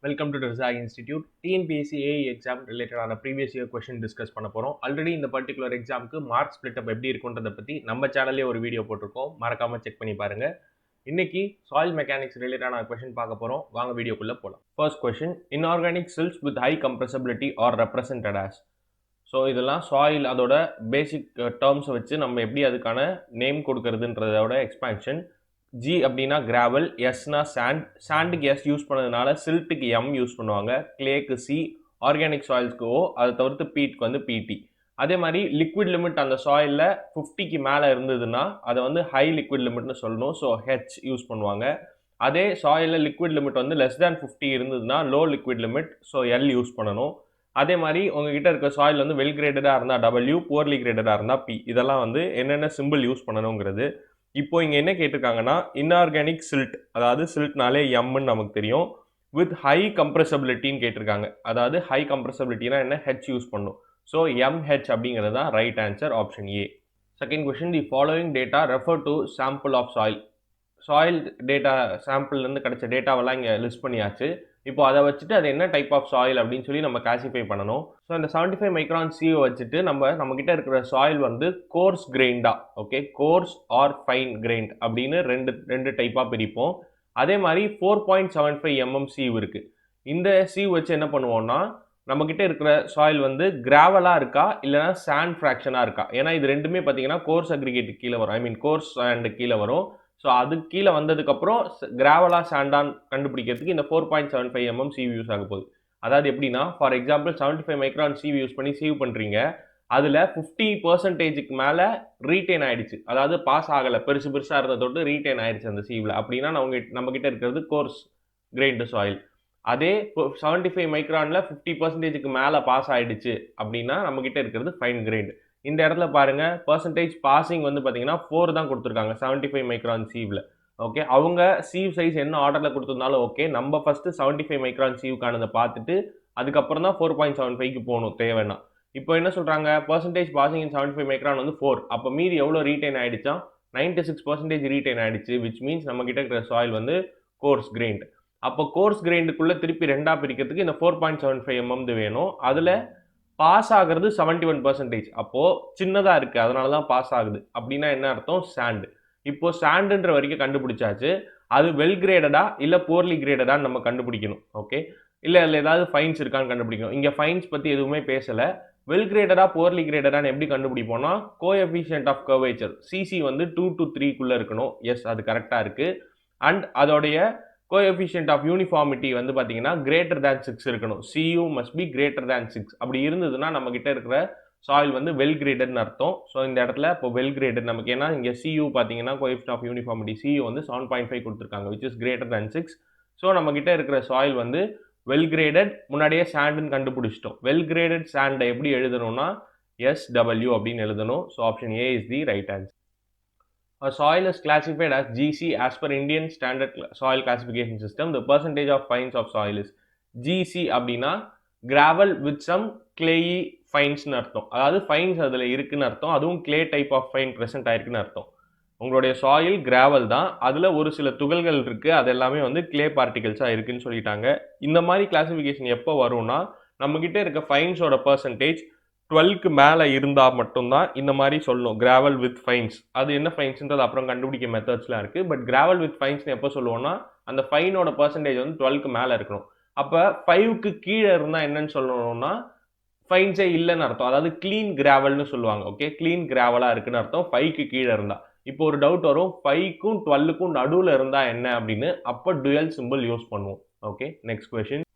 Welcome to ரிசாக் institute. TNPSC AE exam ரிலேட்டடான previous year question discuss பண்ண போகிறோம். ஆல்ரெடி இந்த பர்டிகுலர் எக்ஸாமுக்கு மார்க் ஸ்பிளிட் அப் எப்படி இருக்குன்றதை பற்றி நம்ம சேனல்லே ஒரு வீடியோ போட்டிருக்கோம், மறக்காமல் செக் பண்ணி பாருங்கள். இன்னைக்கு சாயில் மெக்கானிக்ஸ் ரிலேட்டடான கொஸ்டின் பார்க்க போகிறோம். வாங்க வீடியோக்குள்ளே போகலாம். First question, inorganic silks with high compressibility R represented as. So இதெல்லாம் சாயில் அதோட பேசிக் டேர்ம்ஸை வச்சு நம்ம எப்படி அதுக்கான நேம் கொடுக்கறதுன்றதோட எக்ஸ்பான்ஷன். ஜி அப்படின்னா கிராவல், எஸ்னா சாண்ட், சாண்டுக்கு எஸ் யூஸ் பண்ணதுனால சில்ட்டுக்கு எம் யூஸ் பண்ணுவாங்க, கிளேக்கு சி, ஆர்கானிக் சாயில்ஸ்க்கு ஓ, அதை தவிர்த்து பீட்க்கு வந்து பிடி. அதே மாதிரி லிக்விட் லிமிட் அந்த சாயிலில் 50க்கு மேலே இருந்ததுன்னா அதை வந்து ஹை லிக்விட் லிமிட்னு சொல்லணும், ஸோ ஹெச் யூஸ் பண்ணுவாங்க. அதே சாயிலில் லிக்விட் லிமிட் வந்து லெஸ் தேன் 50 இருந்ததுன்னா low liquid limit, so L use பண்ணணும். அதே மாதிரி உங்ககிட்ட இருக்க சாயில் வந்து வெல் கிரேடடாக இருந்தால் டபிள்யூ, புவர்லி கிரேடடாக இருந்தால் பி. இதெல்லாம் வந்து என்னென்ன சிம்பிள் யூஸ் பண்ணணுங்கிறது. இப்போ இங்கே என்ன கேட்டிருக்காங்கன்னா, இன்ஆர்கானிக் சில்ட், அதாவது சில்ட்னாலே எம்னு நமக்கு தெரியும், வித் ஹை கம்ப்ரெசபிலிட்டின்னு கேட்டிருக்காங்க. அதாவது ஹை கம்ப்ரெசபிலிட்டினா என்ன, ஹெச் யூஸ் பண்ணும். ஸோ எம்ஹெச் அப்படிங்கிறது தான் right answer, option A. Second question, the following data refer to sample of soil. Soil data சாம்பிள்லேருந்து கிடைச்ச டேட்டாவெல்லாம் இங்கே லிஸ்ட் பண்ணியாச்சு. இப்போ அதை வச்சுட்டு அது என்ன டைப் ஆஃப் சாயில் அப்படின்னு சொல்லி நம்ம கிளாசிஃபை பண்ணணும். ஸோ இந்த 75 மைக்ரான் சிஓ வச்சுட்டு நம்மக்கிட்ட இருக்கிற சாயில் வந்து கோர்ஸ் கிரெயின்டா, okay, coarse or fine grained அப்படின்னு ரெண்டு டைப்பாக பிரிப்போம். அதே மாதிரி 4.75 mm சீவ் இருக்குது. இந்த சீவ் வச்சு என்ன பண்ணுவோம்னா, நம்மக்கிட்ட இருக்கிற சாயில் வந்து கிராவலாக இருக்கா இல்லைனா சாண்ட் ஃப்ராக்ஷனாக இருக்கா. ஏன்னா இது ரெண்டுமே பார்த்தீங்கன்னா கோர்ஸ் அக்ரிகேட் கீழே வரும், ஐ மீன் கோர்ஸ் சாண்ட் கீழே வரும். ஸோ அது கீழே வந்ததுக்கப்புறம் கிராவலா சாண்டான் கண்டுபிடிக்கிறதுக்கு இந்த 4.75 mm சீவ் யூஸ் ஆக போகுது. அதாவது எப்படின்னா, for example 75 micron sieve use பண்ணி சீவ் பண்ணுறீங்க, அதில் 50%க்கு மேலே ரீட்டைன் ஆகிடுச்சு, அதாவது பாஸ் ஆகலை, பெருசாக இருந்த தொட்டு ரீட்டைன் ஆகிடுச்சு அந்த சீவில், அப்படின்னா நம்மக்கிட்ட இருக்கிறது கோர்ஸ் கிரெயின்டு சாயில். அதே 75 மைக்ரானில் 50%க்கு மேலே பாஸ் ஆகிடுச்சு அப்படின்னா நம்மக்கிட்ட இருக்கிறது ஃபைன் கிரெயின்டு. இந்த இடத்துல பாருங்க, பர்சன்டேஜ் பாசிங் வந்து பார்த்தீங்கன்னா 4 தான் கொடுத்துருக்காங்க 75 மைக்ரான் சீவில். ஓகே, அவங்க சீவ் சைஸ் என்ன ஆர்டரில் கொடுத்துருந்தாலும் ஓகே, நம்ம ஃபஸ்ட்டு 75 மைக்ரான் சீவுக்கானதை பார்த்துட்டு அதுக்கப்புறம் தான் 4.75க்கு போகணும் தேவைன்னா. இப்போ என்ன சொல்கிறாங்க, பர்சன்டேஜ் பாசிங் இன் 75 மைக்ரான் வந்து 4, அப்போ மீதி எவ்வளோ ரீட்டைன் ஆகிடுச்சா, 96% ரீட்டைன் ஆகிடுச்சு, விச் மீன்ஸ் நம்மக்கிட்ட இருக்கிற சாயில் வந்து கோர்ஸ் கிரெயின்ட். அப்போ கோர்ஸ் கிரெயின்டுக்குள்ளே திருப்பி ரெண்டாக பிரிக்கிறதுக்கு இந்த 4.75 mm வேணும். அதில் பாஸ் ஆகிறது 71%. அப்போது சின்னதாக இருக்குது, அதனால தான் பாஸ் ஆகுது. அப்படின்னா என்ன அர்த்தம், சாண்டு. இப்போது சாண்டுன்ற வரைக்கும் கண்டுபிடிச்சாச்சு. அது வெல் கிரேடடா இல்லை புவர்லி கிரேடடான்னு நம்ம கண்டுபிடிக்கணும். ஓகே, இல்லை அதில் ஏதாவது ஃபைன்ஸ் இருக்கான்னு கண்டுபிடிக்கணும். இங்கே ஃபைன்ஸ் பற்றி எதுவுமே பேசலை. வெல் கிரேடடா புவர்லி கிரேடடான்னு எப்படி கண்டுபிடிப்போம்னா, கோஎஃபிஷியன்ட் ஆஃப் கர்வேச்சர் சிசி வந்து 2 to 3க்குள்ளே இருக்கணும். எஸ், அது கரெக்டாக இருக்குது. அண்ட் அதோடைய கோஎஃபிஷியன்ட் ஆஃப் யூனிஃபார்மிட்டி வந்து பார்த்தீங்கன்னா கிரேட்டர் தேன் 6 இருக்கணும். See you must be greater than 6. அப்படி இருந்ததுன்னா நம்மக்கிட்ட இருக்கிற சாயில் வந்து வெல் கிரேடட்னு அர்த்தம். ஸோ இந்த இடத்துல இப்போ வெல் கிரேடட் நமக்கு, ஏன்னா இங்கே சியூ பார்த்தீங்கன்னா கோஎஃபிஷியன்ட் ஆஃப் யூனிஃபார்மிட்டி சியூ வந்து 7.5 கொடுத்துருக்காங்க, which is greater than 6. So நம்மக்கிட்ட இருக்கிற சாயில் வந்து வெல் கிரேடட். முன்னாடியே சாண்டுன்னு கண்டுபிடிச்சிட்டோம். வெல் கிரேடட் சாண்டை எப்படி எழுதணும்னா SW அப்படின்னு எழுதணும். So option A is the right answer. A soil is classified as GC as per Indian Standard Soil Classification System. The percentage of fines of soil is GC அப்படின்னா gravel with some clayey fines-னு அர்த்தம். அதாவது fines அதில் இருக்குன்னு அர்த்தம். அதுவும் clay type of fine present ஆயிருக்குன்னு அர்த்தம். உங்களுடைய சாயில் கிராவல் தான், அதில் ஒரு சில துகள்கள் இருக்குது, அது எல்லாமே வந்து கிளே பார்ட்டிகல்ஸாக இருக்குன்னு சொல்லிட்டாங்க. இந்த மாதிரி கிளாசிஃபிகேஷன் எப்போ வரும்னா, நம்மக்கிட்ட இருக்க ஃபைன்ஸோட பர்சன்டேஜ் 12க்கு மேலே இருந்தால் மட்டும்தான் இந்த மாதிரி சொல்லணும், கிராவல் வித் ஃபைன்ஸ். அது என்ன ஃபைன்ஸ்ன்றது அப்புறம் கண்டுபிடிக்க மெத்தட்ஸ்லாம் இருக்குது. பட் கிராவல் வித் ஃபைன்ஸ்னு எப்போ சொல்லுவோம்னா, அந்த ஃபைனோட பர்சன்டேஜ் வந்து 12க்கு மேலே இருக்கணும். அப்போ 5க்கு கீழே இருந்தால் என்னன்னு சொல்லணும்னா ஃபைன்ஸே இல்லைன்னு அர்த்தம். அதாவது க்ளீன் கிராவல்னு சொல்லுவாங்க. ஓகே, க்ளீன் கிராவலாக இருக்குன்னு அர்த்தம் 5க்கு கீழே இருந்தால். இப்போ ஒரு டவுட் வரும், 5க்கும் 12க்கும் நடுவில் இருந்தால் என்ன அப்படின்னு. அப்போ டுயல் சிம்பிள் யூஸ் பண்ணுவோம். Okay, next question.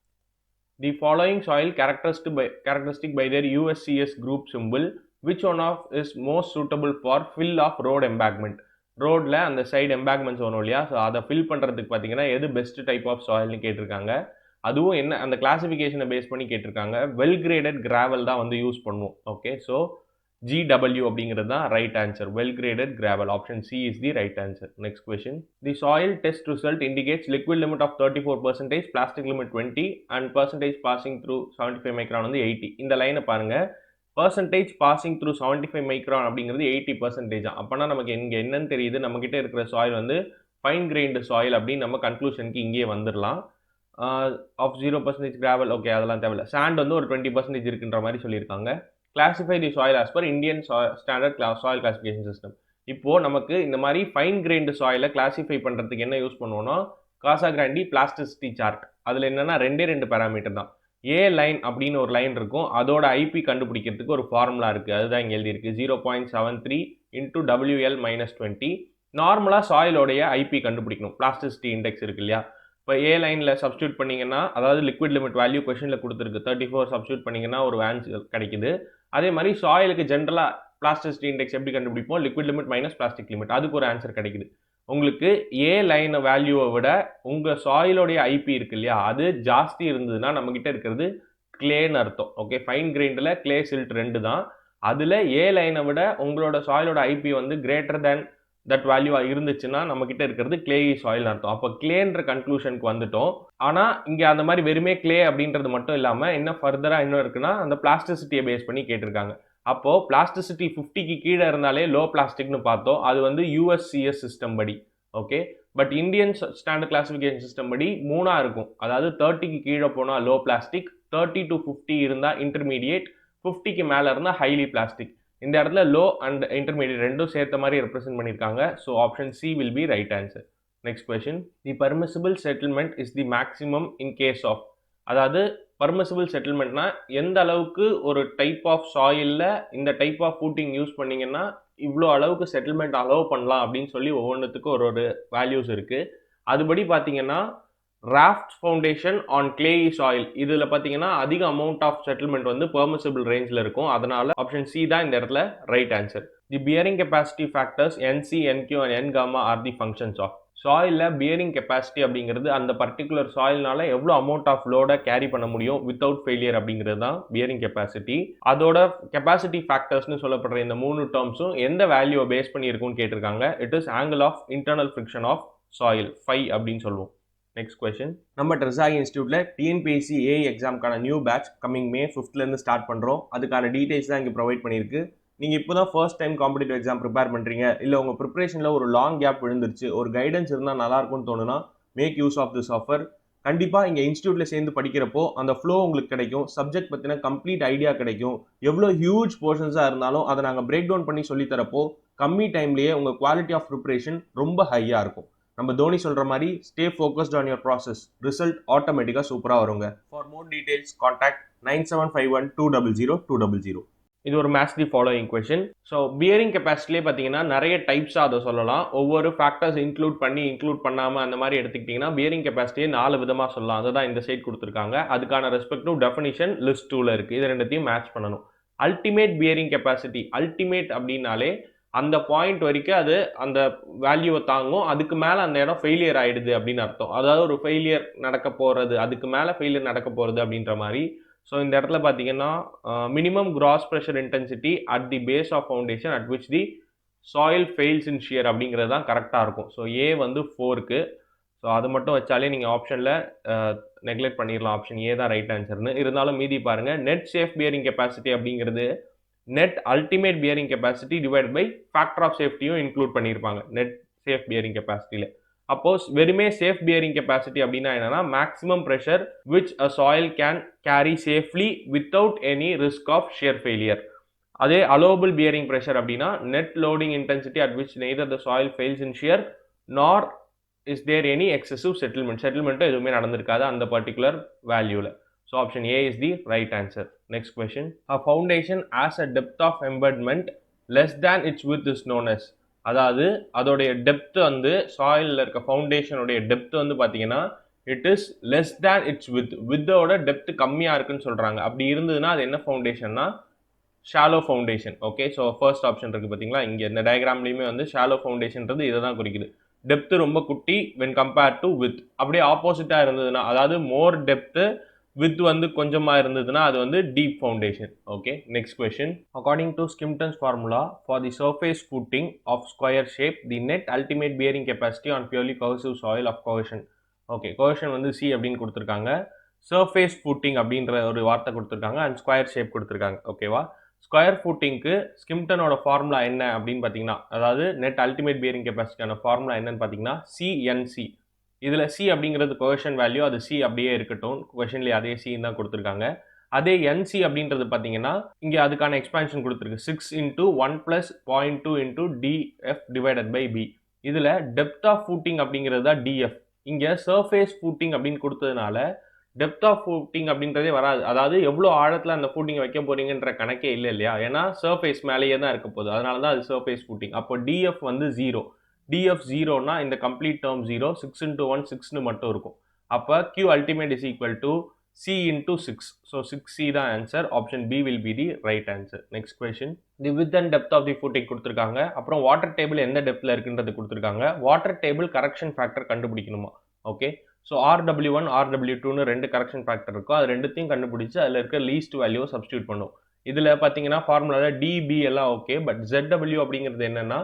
The following soil characteristic by their USCS group symbol, which one of is most suitable for fill of road embankment? ரோடில் அந்த சைடு எம்பேக்மெண்ட்ஸ் வரும் இல்லையா, ஸோ அதை ஃபில் பண்ணுறதுக்கு பார்த்தீங்கன்னா எது பெஸ்ட் டைப் ஆஃப் சாயில்னு கேட்டிருக்காங்க. அதுவும் என்ன அந்த கிளாசிஃபிகேஷனை பேஸ் பண்ணி கேட்டிருக்காங்க. வெல் கிரேடட் கிராவல் தான் வந்து யூஸ் பண்ணுவோம். ஓகே, ஸோ GW அப்படிங்கிறது தான் right answer, well graded gravel. Option C is the right answer. Next question. The soil test result indicates liquid limit of 34%, plastic limit 20 and percentage passing through 75 micron வந்து 80. இந்த லைனை பாருங்க, percentage passing through 75 micron அப்படிங்கிறது 80%. அப்போனா நமக்கு இங்கே என்னன்னு தெரியுது, நம்மக்கிட்ட இருக்கிற சாயில் வந்து ஃபைன் கிரெயின்டு சாயில் அப்படின்னு நம்ம கன்க்ளூஷனுக்கு இங்கேயே வந்துடலாம். Of 0% gravel. ஓகே, அதெல்லாம் தேவையில்ல. சாண்ட் வந்து ஒரு 20% இருக்குன்ற மாதிரி சொல்லியிருக்காங்க. கிளாசிஃபை தி soil as per Indian standard soil classification system. இப்போ நமக்கு இந்த மாதிரி ஃபைன் கிரெயின்டு சாயிலை கிளாசிஃபை பண்ணுறதுக்கு என்ன யூஸ் பண்ணுவோம்னா காசாகிராண்டி பிளாஸ்டிசிட்டி சார்ட். அதில் என்னென்னா ரெண்டு பேராமீட்டர் தான். ஏ லைன் அப்படின்னு ஒரு லைன் இருக்கும், அதோட ஐபி கண்டுபிடிக்கிறதுக்கு ஒரு ஃபார்முலா இருக்குது, அதுதான் இங்கே எழுதியிருக்கு. 0.73 இன்டூ WL-20. நார்மலாக சாயிலோடைய ஐபி கண்டுபிடிக்கணும். பிளாஸ்டிசிட்டி இண்டெக்ஸ் இருக்கு இல்லையா, இப்போ ஏ லைனில் சப்ஸ்டியூட் பண்ணிங்கன்னா, அதாவது லிக்விட் லிமிட் வேல்யூ கொஷனில் கொடுத்துருக்கு 34, சப்ஸ்டியூட் பண்ணிங்கன்னா ஒரு ஆன்சர் கிடைக்குது. அதே மாதிரி சாயிலுக்கு ஜென்ரலாக பிளாஸ்டிசிட்டி இண்டெக்ஸ் எப்படி கண்டுபிடிப்போம், liquid limit minus plastic limit, அதுக்கு ஒரு ஆன்சர் கிடைக்குது. உங்களுக்கு ஏ லைன் வேல்யூவை விட உங்கள் சாயிலோடைய ஐபி இருக்கு இல்லையா, அது ஜாஸ்தி இருந்ததுன்னா நம்மக்கிட்ட இருக்கிறது கிளேன்னு அர்த்தம். ஓகே, ஃபைன் கிரெயின்டில் கிளே சில்ட் 2 தான். அதில் ஏ லைனை விட உங்களோட சாயிலோட ஐபி வந்து கிரேட்டர் தேன் தட் வேல்யூ இருந்துச்சுன்னா நம்மக்கிட்ட இருக்கிறது கிளேயி சாயில் அர்த்தம். அப்போ கிளேன்ற கன்க்ளூஷனுக்கு வந்துட்டோம். ஆனால் இங்கே அந்த மாதிரி வெறுமே கிளே அப்படின்றது மட்டும் இல்லாமல் இன்னும் ஃபர்தராக இன்னும் இருக்குன்னா அந்த பிளாஸ்டிசிட்டியை பேஸ் பண்ணி கேட்டிருக்காங்க. அப்போது பிளாஸ்டிசிட்டி 50க்கு கீழே இருந்தாலே லோ பிளாஸ்டிக்னு பார்த்தோம். அது வந்து USCS சிஸ்டம் படி. Okay, but Indian standard classification system படி 3ஆக இருக்கும். அதாவது 30க்கு கீழே போனால் லோ பிளாஸ்டிக், 30 to 50 இருந்தால் இன்டர்மீடியேட், 50க்கு மேலே இருந்தால் ஹைலி பிளாஸ்டிக். இந்த இடத்துல லோ அண்ட் இன்டர்மீடியேட் ரெண்டும் சேர்த்த மாதிரி ரெப்ரசென்ட் பண்ணியிருக்காங்க. So option C will be right answer. Next question, the permissible settlement is the maximum in case of. அதாவது பர்மிசிபிள் செட்டில்மெண்ட்னா எந்த அளவுக்கு ஒரு டைப் ஆஃப் சாயிலில் இந்த டைப் ஆஃப் ஃபூட்டிங் யூஸ் பண்ணிங்கன்னா இவ்வளோ அளவுக்கு செட்டில்மெண்ட் அலோவ் பண்ணலாம் அப்படின்னு சொல்லி ஒவ்வொன்றுத்துக்கும் ஒரு வேல்யூஸ் இருக்குது. அதுபடி பார்த்தீங்கன்னா raft foundation on clayey soil இதில் பார்த்தீங்கன்னா அதிக அமௌண்ட் ஆஃப் செட்டில்மெண்ட் வந்து பெர்மிசிபிள் ரேஞ்சில் இருக்கும். அதனால ஆப்ஷன் சி தான் இந்த இடத்துல right answer. The bearing capacity factors NC, NQ and N-gamma are the functions of. சாயிலில் பியரிங் கெப்பாசிட்டி அப்படிங்கிறது அந்த பர்டிகுலர் சாயில்னால எவ்வளோ அமௌண்ட் ஆஃப் லோடை கேரி பண்ண முடியும் வித்தவுட் ஃபெயிலியர் அப்படிங்கிறது தான் பியரிங் கெப்பாசிட்டி. அதோட கெப்பாசிட்டி ஃபேக்டர்ஸ்னு சொல்லப்படுற இந்த 3 டேர்ம்ஸும் எந்த வேல்யூவை பேஸ் பண்ணியிருக்கும்னு கேட்டிருக்காங்க. It is angle of internal friction of soil, phi அப்படின்னு சொல்லுவோம். நெக்ஸ்ட் கொஸ்டின், நம்ம ட்ரெசாகி இன்ஸ்டியூட்டில் TNPSC ஏ எக்ஸாமுக்கான new batch coming May 5th start பண்ணுறோம். அதுக்கான டீடைல்ஸ் தான் இங்கே ப்ரொவைட் பண்ணியிருக்கு. நீங்கள் இப்போ தான் first time competitive exam prepare பண்ணுறீங்க, இல்லை உங்கள் ப்ரிப்பரேஷனில் ஒரு லாங் கேப் விழுந்துருச்சு, ஒரு கைடன்ஸ் இருந்தால் நல்லாயிருக்கும்னு தோணுனா make use of this offer. கண்டிப்பாக இங்கே இன்ஸ்டியூட்டில் சேர்ந்து படிக்கிறப்போ அந்த ஃப்ளோ உங்களுக்கு கிடைக்கும், சப்ஜெக்ட் பற்றின கம்ப்ளீட் ஐடியா கிடைக்கும். எவ்வளோ ஹியூஜ் போர்ஷன்ஸாக இருந்தாலும் அதை நாங்கள் பிரேக் டவுன் பண்ணி சொல்லித்தரப்போ கம்மி டைம்லேயே உங்கள் குவாலிட்டி ஆஃப் ப்ரிப்பரேஷன் ரொம்ப ஹையாக இருக்கும். நம்ம தோனி சொல்கிற மாதிரி stay focused on your process, result ஆட்டோமேட்டிக்காக சூப்பராக வருங்க. For more details contact 9751200200. இது ஒரு match the following question. So bearing கெப்பாசிட்டிலே பார்த்தீங்கன்னா நிறைய டைப்ஸாக அதை சொல்லலாம். ஒவ்வொரு ஃபேக்டர்ஸ் இன்க்ளூட் பண்ணாமல் அந்த மாதிரி எடுத்துக்கிட்டிங்கன்னா பியரிங் கெப்பாசிட்டியே 4 விதமாக சொல்லலாம். அதை தான் இந்த சைட் கொடுத்துருக்காங்க. அதுக்கான ரெஸ்பெக்டிவ் டெஃபினிஷன் லிஸ்ட் 2ல் இருக்குது. இது ரெண்டுத்தையும் மேட்ச் பண்ணணும். அல்டிமேட் பியரிங் கெப்பாசிட்டி, அல்டிமேட் அப்படின்னாலே அந்த பாயிண்ட் வரைக்கும் அது அந்த வேல்யூவை தாங்கும், அதுக்கு மேலே அந்த இடம் ஃபெயிலியர் ஆகிடுது அப்படின்னு அர்த்தம். அதாவது ஒரு ஃபெயிலியர் நடக்க போகிறது, அதுக்கு மேலே ஃபெயிலியர் நடக்க போகிறது அப்படின்ற மாதிரி. ஸோ இந்த இடத்துல பார்த்தீங்கன்னா minimum gross pressure intensity at the base of foundation at which the soil fails in shear அப்படிங்கிறது தான் கரெக்டாக இருக்கும். ஸோ ஏ வந்து 4க்கு. ஸோ அது மட்டும் வச்சாலே நீங்கள் ஆப்ஷனில் நெக்லெக்ட் பண்ணிடலாம், ஆப்ஷன் ஏ தான் ரைட் ஆன்சர்னு. இருந்தாலும் மீதி பாருங்கள், நெட் சேஃப் பியரிங் கெப்பாசிட்டி அப்படிங்கிறது net ultimate bearing capacity divide by factor of சேஃப்டியும் இன்க்ளூட் பண்ணியிருப்பாங்க நெட் சேஃப் பியரிங் கெப்பாசிட்டியில். அப்போஸ் வெறுமே சேஃப் பியரிங் கெப்பாசிட்டி அப்படின்னா என்னன்னா maximum pressure which a soil can carry safely without any risk of shear failure. அதே allowable bearing pressure அப்படின்னா net loading intensity at which neither the soil fails in shear nor is there any excessive செட்டில்மெண்ட்டும் எதுவுமே நடந்திருக்காது அந்த particular வேல்யூவில். So option A is the right answer. Next question, a foundation has a depth of embedment less than its width is known as. அதாவது அதோடைய depth வந்து சாயிலில் இருக்க ஃபவுண்டேஷனுடைய depth வந்து பார்த்தீங்கன்னா it is less than its வித்தோட depth கம்மியாக இருக்குன்னு சொல்கிறாங்க. அப்படி இருந்ததுன்னா அது என்ன ஃபவுண்டேஷன்னா shallow foundation. Okay, so first option இருக்குது பார்த்தீங்களா, இங்கே இந்த டயக்ராம்லேயுமே வந்து ஷாலோ ஃபவுண்டேஷன்றது இதை தான் குறிக்குது. டெப்த்து ரொம்ப குட்டி வென் கம்பேர்ட் டு வித். அப்படியே ஆப்போசிட்டாக இருந்ததுன்னா, அதாவது மோர் டெப்த்து வித் வந்து கொஞ்சமாக இருந்ததுன்னா அது வந்து deep foundation. Okay, next question, according to Skempton's formula for the surface footing of square shape the net ultimate bearing capacity on purely cohesive soil of cohesion. Okay, cohesion வந்து C அப்படின்னு கொடுத்துருக்காங்க, surface footing அப்படின்ற ஒரு வார்த்தை கொடுத்துருக்காங்க, and square shape கொடுத்துருக்காங்க. ஓகேவா, square ஃபூட்டிங்க்கு ஸ்கிம்டனோட formula என்ன அப்படின்னு பார்த்தீங்கன்னா, அதாவது நெட் அல்டிமேட் பியரிங் கெப்பாசிட்டியான ஃபார்முலா என்னன்னு பார்த்தீங்கன்னா CNC. இதில் சி அப்படிங்கிறது கோஎஃபிஷியன்ட் வேல்யூ, அது சி அப்படியே இருக்கட்டும், கொஷின்லேயே அதே சி தான் கொடுத்துருக்காங்க. அதே என்சி அப்படின்றது பார்த்தீங்கன்னா இங்கே அதுக்கான எக்ஸ்பான்ஷன் கொடுத்துருக்கு 6 into 1 plus 0.2 into DF divided by B. இதில் டெப்த் ஆஃப் ஃபூட்டிங் அப்படிங்கிறது தான் டிஎஃப். இங்கே சர்ஃபேஸ் ஃபூட்டிங் அப்படின்னு கொடுத்ததுனால டெப்த் ஆஃப் ஃபூட்டிங் அப்படின்றதே வராது. அதாவது எவ்வளோ ஆழத்தில் அந்த ஃபூட்டிங் வைக்க போறீங்கன்ற கணக்கே இல்லை இல்லையா? ஏன்னா சர்ஃபேஸ் மேலேயே தான் இருக்க போகுது, அதனால தான் அது சர்ஃபேஸ் ஃபூட்டிங். அப்போ டிஎஃப் வந்து 0. டிஎஃப் 0னா இந்த கம்ப்ளீட் டேர்ம் 0, 6 இன்ட்டு 1 6ன்னு மட்டும் இருக்கும். அப்போ Q ultimate is equal to C into 6. So 6C தான் answer. Option B will be the right answer. Next question. The width and depth of the footing கொடுத்துருக்காங்க. அப்புறம் water table எந்த டெப்த்தில் இருக்குன்றது கொடுத்துருக்காங்க. வாட்டர் டேபிள் கரெக்ஷன் ஃபேக்டர் கண்டுபிடிக்கணுமா? Okay, so RW1 RW2ன்னு 2 correction factor இருக்கும். அது ரெண்டுத்தையும் கண்டுபிடிச்சு அதில் இருக்க லீஸ்ட் வேல்யூவை சப்ஸ்டியூட் பண்ணும். இதில் பார்த்தீங்கன்னா ஃபார்முலாவில் DB எல்லாம் ஓகே, பட் ZW அப்படிங்கிறது என்னென்னா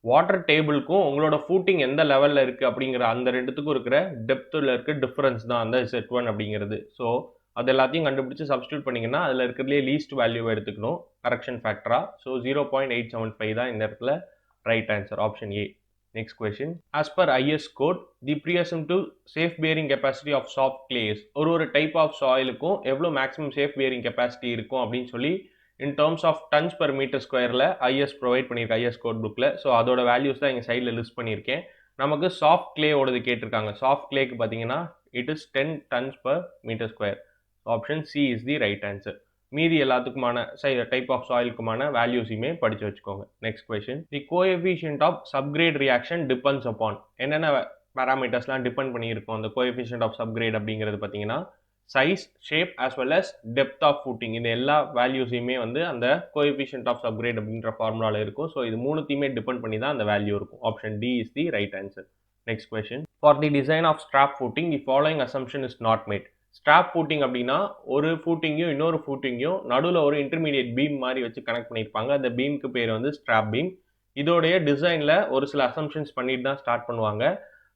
வாட்டர் டேபிளுக்கும் உங்களோட ஃபூட்டிங் எந்த லெவலில் இருக்குது அப்படிங்கிற அந்த ரெண்டுத்துக்கும் இருக்கிற டெப்த்தில் இருக்க டிஃப்ரென்ஸ் தான் அந்த Z1 அப்படிங்கிறது. ஸோ அது எல்லாத்தையும் கண்டுபிடிச்சு சப்ஸ்டியூட் பண்ணிங்கன்னா அதில் இருக்கிறதுலே லீஸ்ட் வேல்யூவை எடுத்துக்கணும் கரெக்ஷன் ஃபேக்டராக. ஸோ 0.875 தான் இந்த இடத்துல right answer, option A. Next question. As per IS code, the preassumptive safe bearing capacity of soft clays ஒரு டைப் ஆஃப் சாயிலுக்கும் எவ்வளோ மேக்ஸிமம் சேஃப் பியரிங் கெப்பாசிட்டி இருக்கும் அப்படின்னு சொல்லி in terms of tons per metre ஸ்கொயரில் ஐஎஸ் ப்ரொவைட் பண்ணியிருக்கேன் IS code புக்கில். So அதோட வேல்யூஸ் தான் எங்கள் சைடில் லிஸ்ட் பண்ணியிருக்கேன். நமக்கு சாஃப்ட் கிளேயோடது கேட்டிருக்காங்க. சாஃப்ட் கிளேக்கு பார்த்தீங்கன்னா it is 10 tons per meter square. Option C is the right answer. மீதி எல்லாத்துக்குமான டைப் ஆஃப் சாயிலுக்குமான வேல்யூஸையுமே படித்து வச்சுக்கோங்க. Next question. The coefficient of subgrade reaction depends upon. என்னென்ன பேராமீட்டர்ஸ்லாம் டிபெண்ட் பண்ணியிருக்கோம் அந்த கோஎஃபிஷியன்ட் ஆஃப் சப்கிரேட் அப்படிங்கிறது பார்த்தீங்கன்னா size, shape as well as depth of footing. இந்த எல்லா வேல்யூஸையுமே வந்து அந்த கோஎஃபிஷியன்ட் ஆஃப் சப்கிரேட் அப்படின்ற ஃபார்முலாவில் இருக்கும். ஸோ இது மூணுத்தையுமே டிபெண்ட் பண்ணி தான் அந்த வேல்யூ இருக்கும். Option D is the right answer. Next question. For the design of strap footing the following assumption is not made. Strap footing அப்படின்னா ஒரு ஃபூட்டிங்கையும் இன்னொரு ஃபூட்டிங்கையும் நடுவில் ஒரு இன்டர்மீடியட் பீம் மாதிரி வச்சு கனெக்ட் பண்ணியிருப்பாங்க. அந்த பீமுக்கு பேர் வந்து ஸ்ட்ராப் பீம். இதோடைய டிசைனில் ஒரு சில அசம்ஷன்ஸ் பண்ணிட்டு தான் ஸ்டார்ட் பண்ணுவாங்க.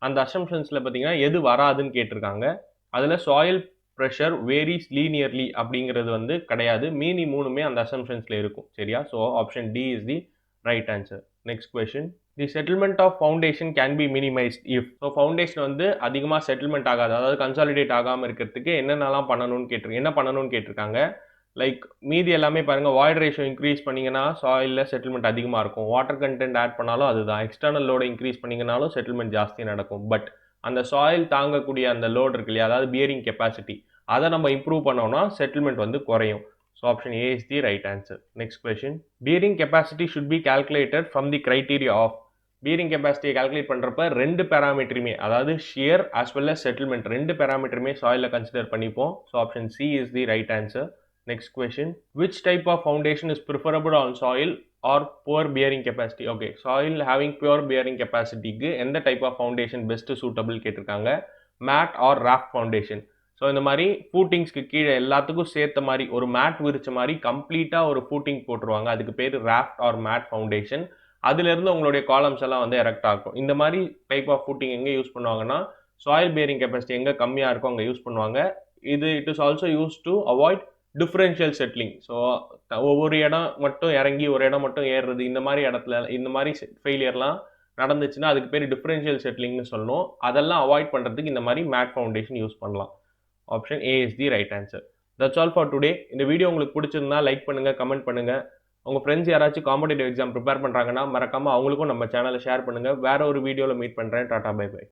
அந்த அசம்ஷன்ஸில் பார்த்தீங்கன்னா எது வராதுன்னு கேட்டிருக்காங்க. அதில் சாயில் ப்ரெஷர் வேரிஸ் லீனியர்லி அப்படிங்கிறது வந்து கிடையாது. மீதி மூணுமே அந்த அசம்ஷன்ஸில் இருக்கும். சரியா? So option D is the right answer. Next question. The settlement of foundation can be minimized if. So foundation வந்து அதிகமாக செட்டில்மெண்ட் ஆகாது, அதாவது கன்சாலிடேட் ஆகாமல் இருக்கிறதுக்கு என்னென்னலாம் பண்ணணும்னு கேட்டிருக்காங்க. லைக் மீதி எல்லாமே பாருங்கள், வாய்ட் ரேஷியோ இன்க்ரீஸ் பண்ணிங்கன்னா சாயிலில் செட்டில்மெண்ட் அதிகமாக இருக்கும். வாட்டர் கண்டென்ட் ஆட் பண்ணாலும் அதுதான். எக்ஸ்டர்னல் லோடை இன்க்ரீஸ் பண்ணிங்கனாலும் செட்டில்மெண்ட் ஜாஸ்தி நடக்கும். பட் அந்த சாயில் தாங்கக்கூடிய அந்த லோட் இருக்கு இல்லையா, அதாவது பியரிங் கெப்பாசிட்டி, அதை நம்ம இம்ப்ரூவ் பண்ணோம்னா செட்டில்மெண்ட் வந்து குறையும். So option A is the right answer. Next question. Bearing capacity should be calculated from the criteria of. Bearing கெப்பாசிட்டியை கால்குலேட் பண்ணுறப்ப 2 பேராமீட்டருமே, அதாவது shear as well as settlement, 2 பேராமீட்டருமே சாயிலில் கன்சிடர் பண்ணிப்போம். So option C is the right answer. Next question. Which type of foundation is preferable on soil or poor bearing capacity. Okay, soil having pure bearing கெப்பாசிட்டிக்கு எந்த type of foundation best suitable கேட்டிருக்காங்க. Mat or raft foundation. So இந்த மாதிரி ஃபூட்டிங்ஸ்க்கு கீழே எல்லாத்துக்கும் சேர்த்த மாதிரி ஒரு மேட் விரிச்ச மாதிரி கம்ப்ளீட்டாக ஒரு ஃபூட்டிங் போட்டுருவாங்க. அதுக்கு பேர் ராஃப்ட் ஆர் மேட் ஃபவுண்டேஷன். அதுலேருந்து உங்களுடைய காலம்ஸ் எல்லாம் வந்து எரெக்ட் ஆகும். இந்த மாதிரி டைப் ஆஃப் ஃபூட்டிங் எங்கே யூஸ் பண்ணுவாங்கன்னா சாயில் பியரிங் கெப்பாசிட்டி எங்கே கம்மியாக இருக்கோ அங்கே யூஸ் பண்ணுவாங்க. It is also use to avoid differential settling. So ஒவ்வொரு இடம் மட்டும் இறங்கி ஒரு இடம் மட்டும் ஏறுறது, இந்த மாதிரி இடத்துல இந்த மாதிரி ஃபெயிலியர்லாம் நடந்துச்சுன்னா அதுக்கு பேர் டிஃப்ரென்ஷியல் செட்டிலிங்னு சொல்லணும். அதெல்லாம் அவாய்ட் பண்ணுறதுக்கு இந்த மாதிரி மேட் ஃபவுண்டேஷன் யூஸ் பண்ணலாம். Option A is the right answer. That's all for today. இந்த வீடியோ உங்களுக்கு பிடிச்சிருந்தா லைக் பண்ணுங்கள், கமெண்ட் பண்ணுங்கள். உங்கள் ஃப்ரெண்ட்ஸ் யாராச்சும் காம்படிட்டிவ் எக்ஸாம் ப்ரிப்பேர் பண்ணுறாங்கன்னா மறக்காமல் அவங்களுக்கும் நம்ம சேனலை ஷேர் பண்ணுங்கள். வேற ஒரு வீடியோவில் மீட் பண்ணுறேன். Tata, bye by.